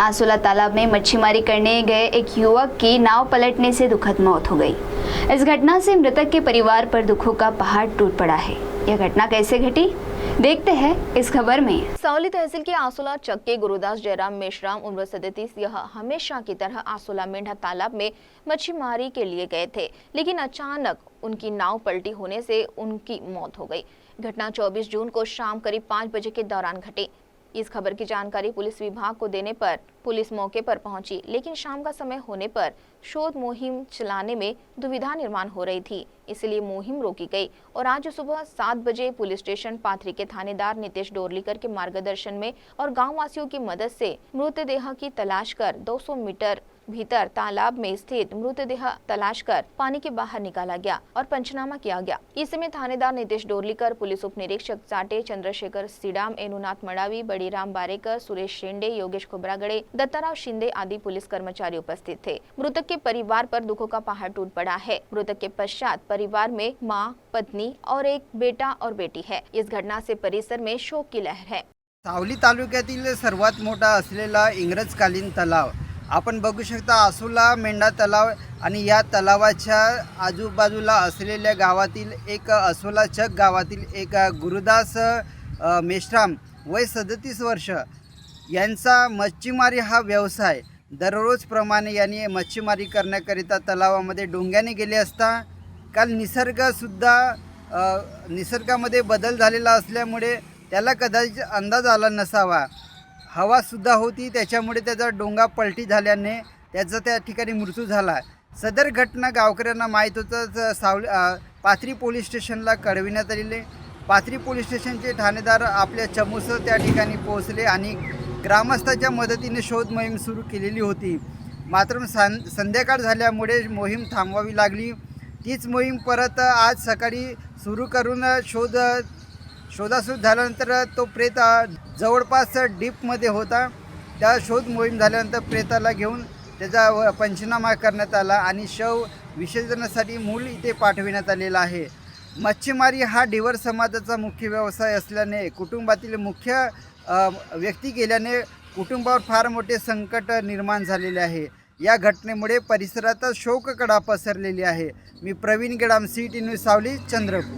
आसोला तालाब में मच्छीमारी करने गए एक युवक की नाव पलटने से दुखद मौत हो गई। इस घटना से मृतक के परिवार पर दुखों का पहाड़ टूट पड़ा है। यह घटना कैसे घटी, देखते हैं इस खबर में। सावली तहसील के आसोला चक के गुरुदास जयराम मेश्राम उम्र 37 यह हमेशा की तरह आसोला मेंढा तालाब में मच्छीमारी के लिए गए थे, लेकिन अचानक उनकी नाव पलटी होने से उनकी मौत हो गई। घटना 24 जून को शाम करीब 5 बजे के दौरान घटी। इस खबर की जानकारी पुलिस विभाग को देने पर पुलिस मौके पर पहुंची, लेकिन शाम का समय होने पर शोध मुहिम चलाने में दुविधा निर्माण हो रही थी, इसलिए मुहिम रोकी गई और आज सुबह 7 बजे पुलिस स्टेशन पाथरी के थानेदार नितेश डोरलीकर के मार्गदर्शन में और गाँव वासियों की मदद से मृतदेह की तलाश कर 200 मीटर भीतर तालाब में स्थित मृतदेह तलाश कर पानी के बाहर निकाला गया और पंचनामा किया गया। इस समय थानेदार नितेश डोरलीकर, पुलिस उप निरीक्षक चाटे, चंद्रशेखर सीडाम, एनुनाथ मडावी, बड़ीराम बारेकर, सुरेश शेंडे, योगेश खोबरागड़े, दत्ताराव शिंदे आदि पुलिस कर्मचारी उपस्थित थे। मृतक के परिवार पर दुखों का पहाड़ टूट पड़ा है। मृतक के पश्चात परिवार में माँ, पत्नी और एक बेटा और बेटी है। इस घटना से परिसर में शोक की लहर है। सावली तालुक्यातील सर्वात मोठा असलेला इंग्रजकालीन तलाव आपण बघू शकता। आसोला मेंढा तलाव आणि या तलावाच्या आजूबाजूला असलेल्या गावातील एक आसोला चक गावातील एक गुरुदास मेश्राम वय 37 वर्ष यांचा मच्छीमारी हा व्यवसाय दररोजप्रमाणे यांनी मच्छीमारी करण्याकरिता तलावामध्ये डोंग्याने गेले असता काल निसर्गामध्ये बदल झालेला असल्यामुळे त्याला कदाचित अंदाज आला नसावा। हवासुद्धा होती, त्याच्यामुळे त्याचा डोंगा पलटी झाल्याने त्याचा त्या ठिकाणी मृत्यू झाला। सदर घटना गावकऱ्यांना माहीत होतं। पाथरी पोलीस स्टेशनला कळविण्यात आलेले। पाथरी पोलीस स्टेशनचे ठाणेदार आपल्या चमूसह त्या ठिकाणी पोहोचले आणि ग्रामस्थांच्या मदतीने शोध मोहीम सुरू केलेली होती। मात्र संध्याकाळ झाल्यामुळे मोहीम थांबवावी लागली। तीच मोहीम परत आज सकाळी सुरू करून शोधाशोध झाल्यानंतर तो प्रेत जवळपास डीपमध्ये होता। त्या शोध मोहीम झाल्यानंतर प्रेताला घेऊन त्याचा पंचनामा करण्यात आला आणि शव विसर्जनासाठी मूल इथे पाठविण्यात आलेला आहे। मच्छीमारी हा डिवर समाजाचा मुख्य व्यवसाय असल्याने कुटुंबातील मुख्य व्यक्ती गेल्याने कुटुंबावर फार मोठे संकट निर्माण झालेले आहे। या घटनेमुळे परिसरात शोककळा पसरलेली आहे। मी प्रवीण गेडाम, CT न्यूज सावली, चंद्रपूर।